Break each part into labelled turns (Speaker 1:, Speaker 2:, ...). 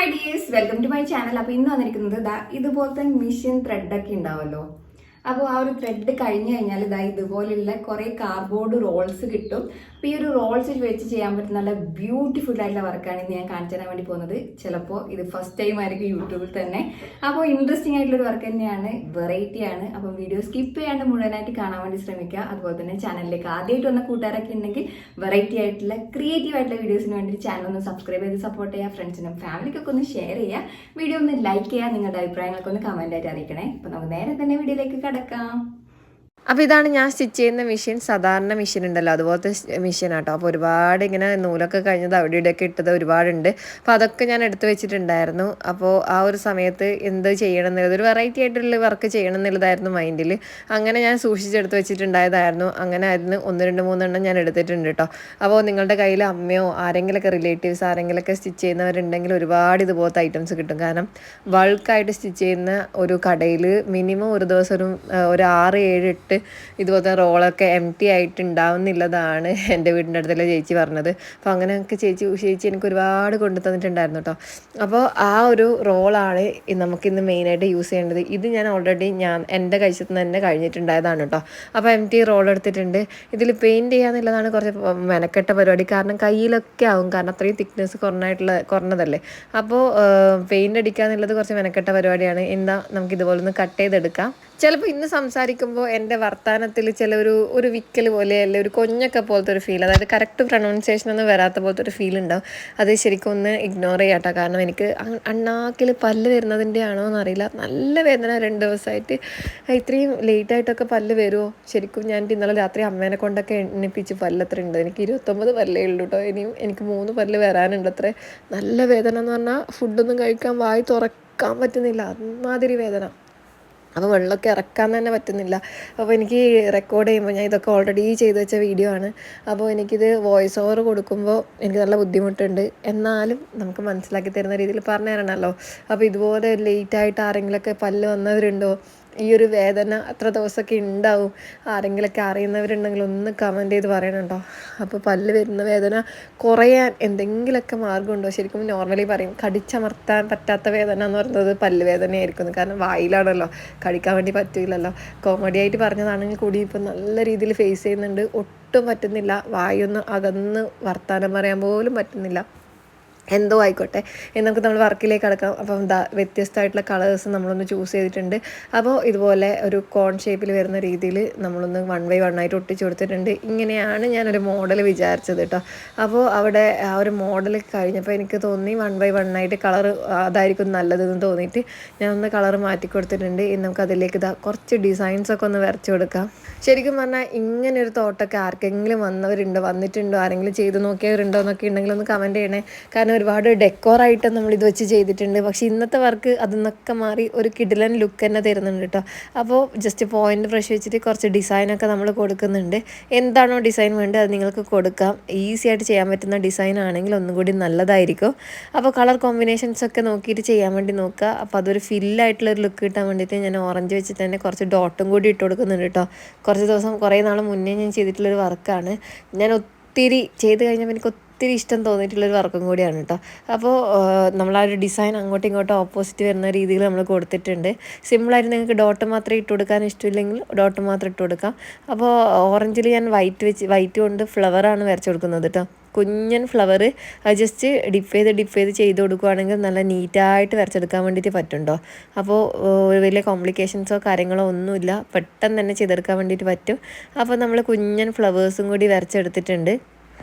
Speaker 1: Hi dears, welcome to my channel. അപ്പോൾ ഇന്ന് വന്നിരിക്കുന്നത് ഇതുപോലത്തെ മിഷൻ ത്രെഡൊക്കെ ഉണ്ടാവുമല്ലോ. അപ്പോൾ ആ ഒരു ത്രെഡ് കഴിഞ്ഞ് കഴിഞ്ഞാൽ ഇതുപോലെയുള്ള കുറേ കാർഡ്ബോർഡ് റോൾസ് കിട്ടും. അപ്പോൾ ഈ ഒരു റോൾസ് വെച്ച് ചെയ്യാൻ പറ്റുന്ന നല്ല ബ്യൂട്ടിഫുൾ ആയിട്ടുള്ള വർക്കാണ് ഇന്ന് ഞാൻ കാണിച്ചു തരാൻ വേണ്ടി പോകുന്നത്. ചിലപ്പോൾ ഇത് ഫസ്റ്റ് ടൈം ആയിരിക്കും യൂട്യൂബിൽ തന്നെ. അപ്പോൾ ഇൻട്രസ്റ്റിംഗ് ആയിട്ടുള്ളൊരു വർക്ക് തന്നെയാണ്, വെറൈറ്റി ആണ്. അപ്പം വീഡിയോ സ്കിപ്പ് ചെയ്യാണ്ട് മുഴുവനായിട്ട് കാണാൻ വേണ്ടി ശ്രമിക്കുക. അതുപോലെ തന്നെ ചാനലിലേക്ക് ആദ്യമായിട്ട് വന്ന കൂട്ടുകാരൊക്കെ ഉണ്ടെങ്കിൽ വെറൈറ്റി ആയിട്ടുള്ള ക്രിയേറ്റീവ് ആയിട്ടുള്ള വീഡിയോസിന് വേണ്ടി ചാനൽ ഒന്ന് സബ്സ്ക്രൈബ് ചെയ്ത് സപ്പോർട്ട് ചെയ്യുക. ഫ്രണ്ട്സിനും ഫാമിലിക്കൊക്കെ ഒന്ന് ഷെയർ ചെയ്യുക. വീഡിയോ ഒന്ന് ലൈക്ക് ചെയ്യുക. നിങ്ങളുടെ അഭിപ്രായങ്ങളൊക്കെ ഒന്ന് കമൻ്റ് ആയിട്ട് അറിയിക്കണേ. അപ്പോൾ നമുക്ക് നേരെ തന്നെ വീഡിയോയിലേക്ക് കടക്കാം.
Speaker 2: അപ്പോൾ ഇതാണ് ഞാൻ സ്റ്റിച്ച് ചെയ്യുന്ന മെഷീൻ. സാധാരണ മെഷീൻ ഉണ്ടല്ലോ, അതുപോലത്തെ മെഷീൻ ആട്ടോ. അപ്പോൾ ഒരുപാട് ഇങ്ങനെ നൂലൊക്കെ കഴിഞ്ഞത് അവിടെ ഇവിടെയൊക്കെ ഇട്ടത് ഒരുപാടുണ്ട്. അപ്പോൾ അതൊക്കെ ഞാൻ എടുത്ത് വെച്ചിട്ടുണ്ടായിരുന്നു. അപ്പോൾ ആ ഒരു സമയത്ത് എന്ത് ചെയ്യണം എന്നുള്ളത്, ഒരു വെറൈറ്റി ആയിട്ടുള്ള വർക്ക് ചെയ്യണം എന്നുള്ളതായിരുന്നു മൈൻഡിൽ. അങ്ങനെ ഞാൻ സൂക്ഷിച്ചെടുത്ത് വെച്ചിട്ടുണ്ടായതായിരുന്നു. അങ്ങനെ അതിന് 1, 2, 3 എണ്ണം ഞാൻ എടുത്തിട്ടുണ്ട് കേട്ടോ. അപ്പോൾ നിങ്ങളുടെ കയ്യിൽ അമ്മയോ ആരെങ്കിലൊക്കെ റിലേറ്റീവ്സ് ആരെങ്കിലൊക്കെ സ്റ്റിച്ച് ചെയ്യുന്നവരുണ്ടെങ്കിൽ ഒരുപാട് ഇതുപോലത്തെ ഐറ്റംസ് കിട്ടും. കാരണം ബൾക്കായിട്ട് സ്റ്റിച്ച് ചെയ്യുന്ന ഒരു കടയിൽ മിനിമം ഒരു ദിവസം ഒരു 6, 7, 8 ഇതുപോലത്തെ റോളൊക്കെ എംപ്റ്റി ആയിട്ട് ഉണ്ടാവുന്നില്ലതാണ് എൻ്റെ വീടിൻ്റെ അടുത്തുള്ള ചേച്ചി പറഞ്ഞത്. അപ്പോൾ അങ്ങനെയൊക്കെ ചേച്ചി എനിക്ക് ഒരുപാട് കൊണ്ടു തന്നിട്ടുണ്ടായിരുന്നു കേട്ടോ. അപ്പോൾ ആ ഒരു റോളാണ് നമുക്കിന്ന് മെയിനായിട്ട് യൂസ് ചെയ്യേണ്ടത്. ഇത് ഞാൻ ഓൾറെഡി എൻ്റെ കഴിച്ചത് തന്നെ കഴിഞ്ഞിട്ടുണ്ടായതാണ് കേട്ടോ. അപ്പോൾ എംപ്റ്റി റോൾ എടുത്തിട്ടുണ്ട്. ഇതിൽ പെയിൻറ്റ് ചെയ്യാന്നുള്ളതാണ് കുറച്ച് മെനക്കെട്ട പരിപാടി. കാരണം കയ്യിലൊക്കെ ആവും, കാരണം അത്രയും തിക്നെസ് കുറഞ്ഞതല്ലേ. അപ്പോൾ പെയിൻറ്റ് അടിക്കുക എന്നുള്ളത് കുറച്ച് മെനക്കെട്ട പരിപാടിയാണ്. എന്താ നമുക്ക് ഇതുപോലെ ഒന്ന് കട്ട് ചെയ്തെടുക്കാം. ചിലപ്പോൾ ഇന്ന് സംസാരിക്കുമ്പോൾ എൻ്റെ വർത്തമാനത്തിൽ ഒരു വിക്കൽ പോലെ, അല്ലെ ഒരു കൊഞ്ഞൊക്കെ പോലത്തെ ഒരു ഫീൽ, അതായത് കറക്റ്റ് പ്രൊനൗൺസിയേഷൻ ഒന്നും വരാത്ത പോലത്തെ ഒരു ഫീൽ ഉണ്ടാവും. അത് ശരിക്കും ഒന്ന് ഇഗ്നോർ ചെയ്യാട്ടോ. കാരണം എനിക്ക് അണ്ണാക്കിൽ പല്ല് വരുന്നതിൻ്റെ ആണോ എന്നറിയില്ല, നല്ല വേദന 2 ദിവസമായിട്ട്. ഇത്രയും ലേറ്റായിട്ടൊക്കെ പല്ല് വരുമോ? ശരിക്കും ഞാൻ ഇന്നലെ രാത്രി അമ്മേനെ കൊണ്ടൊക്കെ എണ്ണിപ്പിച്ച് പല്ല് അത്ര ഉണ്ട്. എനിക്ക് 29 പല്ലേ ഉള്ളൂ കേട്ടോ. ഇനിയും എനിക്ക് 3 പല്ല് വരാനുണ്ട് അത്രേ. നല്ല വേദന എന്ന് പറഞ്ഞാൽ ഫുഡൊന്നും കഴിക്കാൻ വായി തുറക്കാൻ പറ്റുന്നില്ല, അമ്മാതിരി വേദന. അപ്പോൾ വെള്ളമൊക്കെ ഇറക്കാൻ തന്നെ പറ്റുന്നില്ല. അപ്പോൾ എനിക്ക് റെക്കോർഡ് ചെയ്യുമ്പോൾ, ഞാൻ ഇതൊക്കെ ഓൾറെഡി ചെയ്ത് വെച്ച വീഡിയോ ആണ്. അപ്പോൾ എനിക്കിത് വോയിസ് ഓവർ കൊടുക്കുമ്പോൾ എനിക്ക് നല്ല ബുദ്ധിമുട്ടുണ്ട്. എന്നാലും നമുക്ക് മനസ്സിലാക്കി തരുന്ന രീതിയിൽ പറഞ്ഞു തരണമല്ലോ. അപ്പോൾ ഇതുപോലെ ലേറ്റായിട്ട് ആരെങ്കിലുമൊക്കെ പല്ല് വന്നവരുണ്ടോ? ഈ ഒരു വേദന എത്ര ദിവസമൊക്കെ ഉണ്ടാവും? ആരെങ്കിലുമൊക്കെ അറിയുന്നവരുണ്ടെങ്കിൽ ഒന്ന് കമൻറ്റ് ചെയ്ത് പറയണുണ്ടോ. അപ്പോൾ പല്ല് വരുന്ന വേദന കുറയാൻ എന്തെങ്കിലുമൊക്കെ മാർഗ്ഗമുണ്ടോ? ശരിക്കും നോർമലി പറയും കടിച്ചമർത്താൻ പറ്റാത്ത വേദന എന്ന് പറയുന്നത് പല്ല് വേദനയായിരിക്കും. കാരണം വായിലാണല്ലോ, കടിക്കാൻ വേണ്ടി പറ്റില്ലല്ലോ. കോമഡി ആയിട്ട് പറഞ്ഞതാണെങ്കിൽ കൂടി ഇപ്പം നല്ല രീതിയിൽ ഫേസ് ചെയ്യുന്നുണ്ട്. ഒട്ടും പറ്റുന്നില്ല, വായൊന്ന് അകന്ന് വർത്താനം പറയാൻ പോലും പറ്റുന്നില്ല. എന്തോ ആയിക്കോട്ടെ, നമുക്ക് നമ്മൾ വർക്കിലേക്ക് കടക്കാം. അപ്പം വ്യത്യസ്തമായിട്ടുള്ള കളേഴ്സ് നമ്മളൊന്ന് ചൂസ് ചെയ്തിട്ടുണ്ട്. അപ്പോൾ ഇതുപോലെ ഒരു കോൺ ഷേപ്പിൽ വരുന്ന രീതിയിൽ നമ്മളൊന്ന് 1 by 1 ആയിട്ട് ഒട്ടിച്ച് കൊടുത്തിട്ടുണ്ട്. ഇങ്ങനെയാണ് ഞാനൊരു മോഡൽ വിചാരിച്ചത് കേട്ടോ. അപ്പോൾ അവിടെ ആ ഒരു മോഡൽ കഴിഞ്ഞപ്പോൾ എനിക്ക് തോന്നി 1 by 1 ആയിട്ട് കളർ അതായിരിക്കും നല്ലതെന്ന് തോന്നിയിട്ട് ഞാനൊന്ന് കളർ മാറ്റി കൊടുത്തിട്ടുണ്ട്. ഇനി നമുക്ക് അതിലേക്ക് കുറച്ച് ഡിസൈൻസൊക്കെ ഒന്ന് വരച്ച് കൊടുക്കാം. ശരിക്കും പറഞ്ഞാൽ ഇങ്ങനെ ഒരു തോട്ടൊക്കെ ആർക്കെങ്കിലും വന്നിട്ടുണ്ടോ, ആരെങ്കിലും ചെയ്ത് നോക്കിയവരുണ്ടോ എന്നൊക്കെ ഉണ്ടെങ്കിൽ ഒന്ന് കമൻറ്റ് ചെയ്യണേ. കാരണം ഒരുപാട് ഡെക്കോറായിട്ട് നമ്മളിത് വെച്ച് ചെയ്തിട്ടുണ്ട്. പക്ഷേ ഇന്നത്തെ വർക്ക് അതിന്നൊക്കെ മാറി ഒരു കിടിലൻ ലുക്ക് തന്നെ തരുന്നുണ്ട് കേട്ടോ. അപ്പോൾ ജസ്റ്റ് പോയിൻ്റ് ബ്രഷ് വെച്ചിട്ട് കുറച്ച് ഡിസൈനൊക്കെ നമ്മൾ കൊടുക്കുന്നുണ്ട്. എന്താണോ ഡിസൈൻ വേണ്ടത് അത് നിങ്ങൾക്ക് കൊടുക്കാം. ഈസി ആയിട്ട് ചെയ്യാൻ പറ്റുന്ന ഡിസൈൻ ആണെങ്കിൽ ഒന്നും കൂടി നല്ലതായിരിക്കും. അപ്പോൾ കളർ കോമ്പിനേഷൻസൊക്കെ നോക്കിയിട്ട് ചെയ്യാൻ വേണ്ടി നോക്കുക. അപ്പോൾ അതൊരു ഫില്ലായിട്ടുള്ളൊരു ലുക്ക് കിട്ടാൻ വേണ്ടിയിട്ട് ഞാൻ ഓറഞ്ച് വെച്ചിട്ട് തന്നെ കുറച്ച് ഡോട്ടും കൂടി ഇട്ട് കൊടുക്കുന്നുണ്ട് കേട്ടോ. കുറേ നാൾ മുന്നേ ഞാൻ ചെയ്തിട്ടുള്ളൊരു വർക്കാണ്. ഞാൻ ഒത്തിരി ചെയ്ത് കഴിഞ്ഞപ്പോൾ എനിക്ക് ഒത്തിരി ഇഷ്ടം തോന്നിയിട്ടുള്ളൊരു വർക്കും കൂടിയാണ് കേട്ടോ. അപ്പോൾ നമ്മൾ ആ ഒരു ഡിസൈൻ അങ്ങോട്ടും ഇങ്ങോട്ടും ഓപ്പോസിറ്റ് വരുന്ന രീതിയിൽ നമ്മൾ കൊടുത്തിട്ടുണ്ട്. സിമ്പിളായിട്ട് നിങ്ങൾക്ക് ഡോട്ട് മാത്രമേ ഇട്ട് കൊടുക്കാൻ ഇഷ്ടമില്ലെങ്കിൽ ഡോട്ട് മാത്രം ഇട്ട് കൊടുക്കാം. അപ്പോൾ ഓറഞ്ചിൽ ഞാൻ വൈറ്റ് കൊണ്ട് ഫ്ലവറാണ് വരച്ച് കൊടുക്കുന്നത് കേട്ടോ. കുഞ്ഞൻ ഫ്ലവർ അത് ജസ്റ്റ് ഡിപ്പ് ചെയ്ത് ചെയ്ത് കൊടുക്കുകയാണെങ്കിൽ നല്ല നീറ്റായിട്ട് വരച്ചെടുക്കാൻ വേണ്ടിയിട്ട് പറ്റുണ്ടോ. അപ്പോൾ വലിയ കോംപ്ലിക്കേഷൻസോ കാര്യങ്ങളോ ഒന്നുമില്ല, പെട്ടെന്ന് തന്നെ ചെയ്തെടുക്കാൻ വേണ്ടിയിട്ട് പറ്റും. അപ്പോൾ നമ്മൾ കുഞ്ഞൻ ഫ്ലവേഴ്സും കൂടി വരച്ചെടുത്തിട്ടുണ്ട്.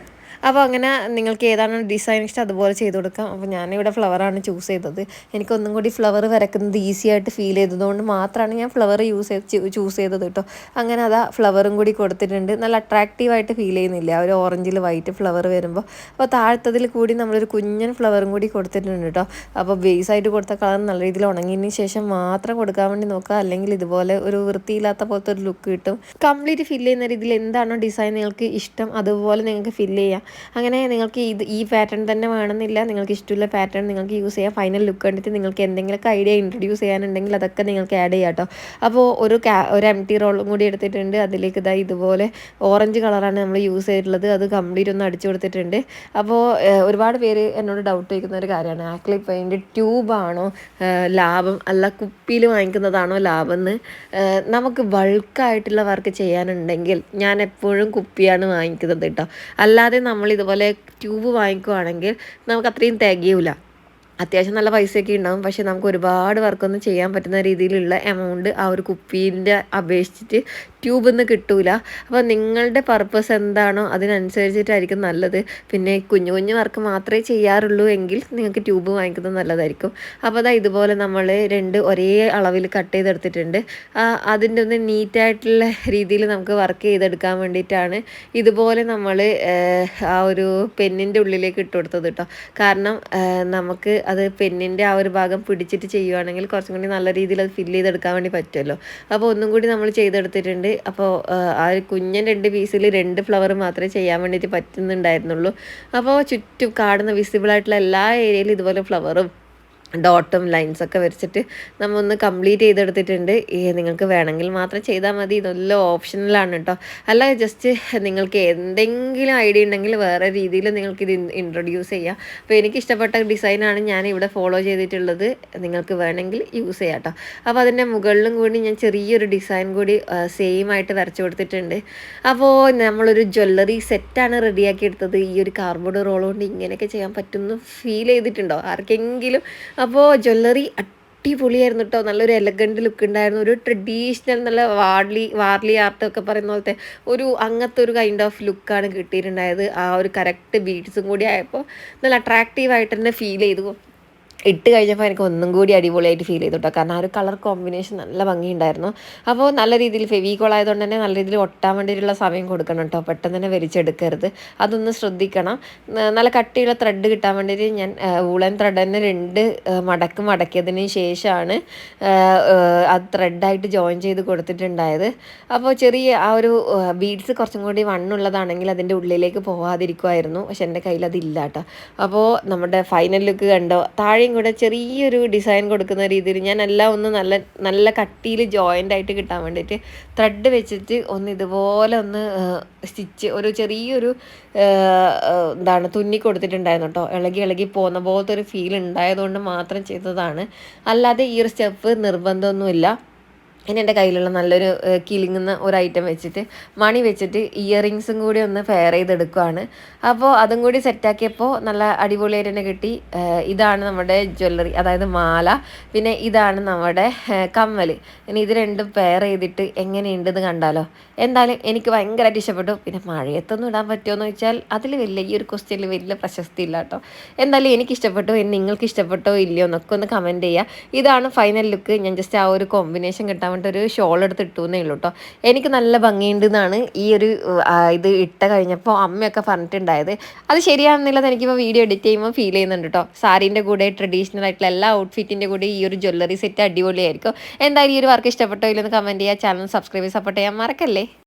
Speaker 2: അപ്പോൾ അങ്ങനെ നിങ്ങൾക്ക് ഏതാണ് ഡിസൈൻ ഇഷ്ടം അതുപോലെ ചെയ്ത് കൊടുക്കാം. അപ്പോൾ ഞാനിവിടെ ഫ്ലവറാണ് ചൂസ് ചെയ്തത്. എനിക്കൊന്നും കൂടി ഫ്ലവർ വരക്കുന്നത് ഈസി ആയിട്ട് ഫീൽ ചെയ്തതുകൊണ്ട് മാത്രമാണ് ഞാൻ ഫ്ലവർ ചൂസ് ചെയ്തത് കേട്ടോ. അങ്ങനെ ഫ്ലവറും കൂടി കൊടുത്തിട്ടുണ്ട്. നല്ല അട്രാക്റ്റീവായിട്ട് ഫീൽ ചെയ്യുന്നില്ല ഒരു ഓറഞ്ചിൽ വൈറ്റ് ഫ്ലവർ വരുമ്പോൾ. അപ്പോൾ താഴത്തതിൽ കൂടി നമ്മളൊരു കുഞ്ഞൻ ഫ്ലവറും കൂടി കൊടുത്തിട്ടുണ്ട് കേട്ടോ. അപ്പോൾ ബേസായിട്ട് കൊടുത്ത കളർ നല്ല രീതിയിൽ ഉണങ്ങിയതിന് ശേഷം മാത്രം കൊടുക്കാൻ വേണ്ടി നോക്കുക. അല്ലെങ്കിൽ ഇതുപോലെ ഒരു വൃത്തിയില്ലാത്ത പോലത്തെ ഒരു ലുക്ക് കിട്ടും. കംപ്ലീറ്റ് ഫില്ല് ചെയ്യുന്ന രീതിയിൽ എന്താണോ ഡിസൈൻ നിങ്ങൾക്ക് ഇഷ്ടം അതുപോലെ നിങ്ങൾക്ക് ഫില്ല് ചെയ്യാം. അങ്ങനെ നിങ്ങൾക്ക് ഈ പാറ്റേൺ തന്നെ വേണമെന്നില്ല, നിങ്ങൾക്ക് ഇഷ്ടമുള്ള പാറ്റേൺ നിങ്ങൾക്ക് യൂസ് ചെയ്യാം. ഫൈനൽ ലുക്ക് കണ്ടിട്ട് നിങ്ങൾക്ക് എന്തെങ്കിലുമൊക്കെ ഐഡിയ ഇൻട്രൊഡ്യൂസ് ചെയ്യാനുണ്ടെങ്കിൽ അതൊക്കെ നിങ്ങൾക്ക് ആഡ് ചെയ്യാം കേട്ടോ. അപ്പോൾ ഒരു എംടി റോളും കൂടി എടുത്തിട്ടുണ്ട്. അതിലേക്ക് ഇതുപോലെ ഓറഞ്ച് കളറാണ് നമ്മൾ യൂസ് ചെയ്തിട്ടുള്ളത്. അത് കംപ്ലീറ്റ് ഒന്ന് അടിച്ചു കൊടുത്തിട്ടുണ്ട്. അപ്പോൾ ഒരുപാട് പേര് എന്നോട് ഡൗട്ട് ചോദിക്കുന്ന ഒരു കാര്യമാണ്, ആക്രിലിക് പെയിൻറ്റ് ട്യൂബാണോ ലാഭം അല്ല കുപ്പിയിൽ വാങ്ങിക്കുന്നതാണോ ലാഭം എന്ന്. നമുക്ക് ബൾക്കായിട്ടുള്ള വർക്ക് ചെയ്യാനുണ്ടെങ്കിൽ ഞാൻ എപ്പോഴും കുപ്പിയാണ് വാങ്ങിക്കുന്നത് കേട്ടോ. അല്ലാതെ നമ്മൾ ഇതുപോലെ ട്യൂബ് വാങ്ങിക്കുവാണെങ്കിൽ നമുക്ക് അത്രയും തികയില്ല. അത്യാവശ്യം നല്ല പൈസയൊക്കെ ഉണ്ടാകും, പക്ഷേ നമുക്ക് ഒരുപാട് വർക്കൊന്നും ചെയ്യാൻ പറ്റുന്ന രീതിയിലുള്ള എമൗണ്ട് ആ ഒരു കുപ്പീൻ്റെ അപേക്ഷിച്ചിട്ട് ട്യൂബിൽ നിന്ന് കിട്ടൂല. അപ്പോൾ നിങ്ങളുടെ പർപ്പസ് എന്താണോ അതിനനുസരിച്ചിട്ടായിരിക്കും നല്ലത്. പിന്നെ കുഞ്ഞു കുഞ്ഞു വർക്ക് മാത്രമേ ചെയ്യാറുള്ളൂ എങ്കിൽ നിങ്ങൾക്ക് ട്യൂബ് വാങ്ങിക്കുന്നത് നല്ലതായിരിക്കും. അപ്പോൾ ഇതുപോലെ നമ്മൾ ഒരേ അളവിൽ കട്ട് ചെയ്തെടുത്തിട്ടുണ്ട്. അതിൻ്റെ ഒന്ന് നീറ്റായിട്ടുള്ള രീതിയിൽ നമുക്ക് വർക്ക് ചെയ്തെടുക്കാൻ വേണ്ടിയിട്ടാണ് ഇതുപോലെ നമ്മൾ ആ ഒരു പെന്നിൻ്റെ ഉള്ളിലേക്ക് ഇട്ട് കൊടുത്തത് കേട്ടോ. കാരണം നമുക്ക് അത് പെന്നിൻ്റെ ആ ഒരു ഭാഗം പിടിച്ചിട്ട് ചെയ്യുവാണെങ്കിൽ കുറച്ചും കൂടി നല്ല രീതിയിൽ അത് ഫില്ല് ചെയ്തെടുക്കാൻ വേണ്ടി പറ്റുമല്ലോ. അപ്പോൾ ഒന്നും കൂടി നമ്മൾ ചെയ്തെടുത്തിട്ടുണ്ട്. അപ്പോൾ ആ ഒരു കുഞ്ഞൻ 2 പീസിൽ 2 ഫ്ലവർ മാത്രമേ ചെയ്യാൻ വേണ്ടിയിട്ട് പറ്റുന്നുണ്ടായിരുന്നുള്ളൂ. അപ്പോൾ ചുറ്റും കാണുന്ന വിസിബിളായിട്ടുള്ള എല്ലാ ഏരിയയിലും ഇതുപോലെ ഫ്ലവറും ഡോട്ടും ലൈൻസൊക്കെ വരച്ചിട്ട് നമ്മൾ ഒന്ന് കംപ്ലീറ്റ് ചെയ്തെടുത്തിട്ടുണ്ട്. നിങ്ങൾക്ക് വേണമെങ്കിൽ മാത്രം ചെയ്താൽ മതി, ഇതെല്ലാം ഓപ്ഷണലാണ് കേട്ടോ. അല്ല ജസ്റ്റ് നിങ്ങൾക്ക് എന്തെങ്കിലും ഐഡിയ ഉണ്ടെങ്കിൽ വേറെ രീതിയിൽ നിങ്ങൾക്കിത് ഇൻട്രൊഡ്യൂസ് ചെയ്യാം. അപ്പോൾ എനിക്ക് ഇഷ്ടപ്പെട്ട ഡിസൈനാണ് ഞാൻ ഇവിടെ ഫോളോ ചെയ്തിട്ടുള്ളത്. നിങ്ങൾക്ക് വേണമെങ്കിൽ യൂസ് ചെയ്യാം കേട്ടോ. അപ്പോൾ അതിൻ്റെ മുകളിലും കൂടി ഞാൻ ചെറിയൊരു ഡിസൈൻ കൂടി സെയിം ആയിട്ട് വരച്ചു കൊടുത്തിട്ടുണ്ട്. അപ്പോൾ നമ്മളൊരു ജ്വല്ലറി സെറ്റാണ് റെഡിയാക്കി എടുത്തത്. ഈ ഒരു കാർഡ്ബോർഡ് റോൾ കൊണ്ട് ഇങ്ങനെയൊക്കെ ചെയ്യാൻ പറ്റുമെന്ന് ഫീൽ ചെയ്തിട്ടുണ്ടോ ആർക്കെങ്കിലും? അപ്പോൾ ജ്വല്ലറി അടിപൊളിയായിരുന്നു കേട്ടോ. നല്ലൊരു എലഗൻറ്റ് ലുക്ക് ഉണ്ടായിരുന്നു. ഒരു ട്രഡീഷണൽ നല്ല വാർലി ആർട്ടൊക്കെ പറയുന്ന പോലത്തെ അങ്ങനത്തെ ഒരു കൈൻഡ് ഓഫ് ലുക്കാണ് കിട്ടിയിട്ടുണ്ടായത്. ആ ഒരു കറക്റ്റ് ബീഡ്സും കൂടി ആയപ്പോൾ നല്ല അട്രാക്റ്റീവായിട്ട് തന്നെ ഫീൽ ചെയ്തു. ഇട്ട് കഴിഞ്ഞപ്പോൾ എനിക്ക് ഒന്നും കൂടി അടിപൊളിയായിട്ട് ഫീൽ ചെയ്തു കേട്ടോ. കാരണം ആ ഒരു കളർ കോമ്പിനേഷൻ നല്ല ഭംഗിയുണ്ടായിരുന്നു. അപ്പോൾ നല്ല രീതിയിൽ ഫെവിക്കോൾ ആയതുകൊണ്ട് തന്നെ നല്ല രീതിയിൽ ഒട്ടാൻ വേണ്ടിയിട്ടുള്ള സമയം കൊടുക്കണം കേട്ടോ. പെട്ടെന്ന് തന്നെ വലിച്ചെടുക്കരുത്, അതൊന്ന് ശ്രദ്ധിക്കണം. നല്ല കട്ടിയുള്ള ത്രെഡ് കിട്ടാൻ വേണ്ടിയിട്ട് ഞാൻ വൂളൻ ത്രെഡ് തന്നെ 2 മടക്കിയതിന് ശേഷമാണ് അത് ത്രെഡായിട്ട് ജോയിൻ ചെയ്ത് കൊടുത്തിട്ടുണ്ടായത്. അപ്പോൾ ചെറിയ ആ ഒരു ബീഡ്സ് കുറച്ചും കൂടി വണ്ണുള്ളതാണെങ്കിൽ അതിൻ്റെ ഉള്ളിലേക്ക് പോകാതിരിക്കുമായിരുന്നു. പക്ഷെ എൻ്റെ കയ്യിൽ അതില്ല കേട്ടോ. അപ്പോൾ നമ്മുടെ ഫൈനൽ ലുക്ക് കണ്ടോ, താഴെ കൂടെ ചെറിയൊരു ഡിസൈൻ കൊടുക്കുന്ന രീതിയിൽ ഞാൻ എല്ലാം ഒന്ന് നല്ല കട്ടിയിൽ ജോയിൻ്റ് ആയിട്ട് കിട്ടാൻ വേണ്ടിയിട്ട് ത്രെഡ് വെച്ചിട്ട് ഇതുപോലെ ചെറിയൊരു തുന്നി കൊടുത്തിട്ടുണ്ടായിരുന്നു കേട്ടോ. ഇളകി പോകുന്ന പോലത്തെ ഒരു ഫീൽ ഉണ്ടായതുകൊണ്ട് മാത്രം ചെയ്തതാണ്. അല്ലാതെ ഈ ഒരു സ്റ്റെപ്പ് നിർബന്ധമൊന്നുമില്ല. ഇനി എൻ്റെ കയ്യിലുള്ള നല്ലൊരു കിളിങ്ങുന്ന ഒരു ഐറ്റം വെച്ചിട്ട് മണി വെച്ചിട്ട് ഇയറിങ്സും കൂടി ഒന്ന് ഫെയർ ചെയ്തെടുക്കുകയാണ്. അപ്പോൾ അതും കൂടി സെറ്റാക്കിയപ്പോൾ നല്ല അടിപൊളിയായിട്ട് തന്നെ കിട്ടി. ഇതാണ് നമ്മുടെ ജ്വല്ലറി, അതായത് മാല. പിന്നെ ഇതാണ് നമ്മുടെ കമ്മൽ. ഇനി ഇത് രണ്ടും പെയർ ചെയ്തിട്ട് എങ്ങനെയുണ്ടെന്ന് കണ്ടാലോ. എന്തായാലും എനിക്ക് ഭയങ്കരമായിട്ട് ഇഷ്ടപ്പെട്ടു. പിന്നെ മഴയത്തൊന്നും ഇടാൻ പറ്റുമോ എന്ന് ചോദിച്ചാൽ അതിൽ ഈ ഒരു ക്വസ്റ്റ്യനിൽ വലിയ പ്രശസ്തി ഇല്ല കേട്ടോ. എന്തായാലും എനിക്ക് ഇഷ്ടപ്പെട്ടു. നിങ്ങൾക്ക് ഇഷ്ടപ്പെട്ടോ ഇല്ലയോ എന്നൊക്കെ ഒന്ന് കമൻറ്റ് ചെയ്യുക. ഇതാണ് ഫൈനൽ ലുക്ക്. ഞാൻ ജസ്റ്റ് ആ ഒരു കോമ്പിനേഷൻ കിട്ടാൻ വേണ്ടി ഒരു ഷോൾ എടുത്ത് ഇട്ടുന്നേ ഉള്ളൂ കേട്ടോ. എനിക്ക് നല്ല ഭംഗിയുണ്ടെന്നാണ് ഇത് ഇട്ട കഴിഞ്ഞപ്പോൾ അമ്മയൊക്കെ പറഞ്ഞിട്ടുണ്ടായത്. അത് ശരിയാണെന്നുള്ളത് എനിക്കിപ്പോൾ വീഡിയോ എഡിറ്റ് ചെയ്യുമ്പോൾ ഫീൽ ചെയ്യുന്നുണ്ട് കേട്ടോ. സാരീൻ്റെ കൂടെ ട്രഡീഷണൽ ആയിട്ടുള്ള എല്ലാ ഔട്ട്ഫിറ്റിൻ്റെ കൂടെ ഈ ഒരു ജ്വല്ലറി സെറ്റ് അടിപൊളിയായിരിക്കും. എന്തായാലും ഈ ഒരു വർക്ക് ഇഷ്ടപ്പെട്ടോ ഇല്ലെന്ന് കമൻറ്റ് ചെയ്യുക. ചാനൽ സബ്സ്ക്രൈബ് സപ്പോർട്ട് ചെയ്യാൻ മറക്കല്ലേ.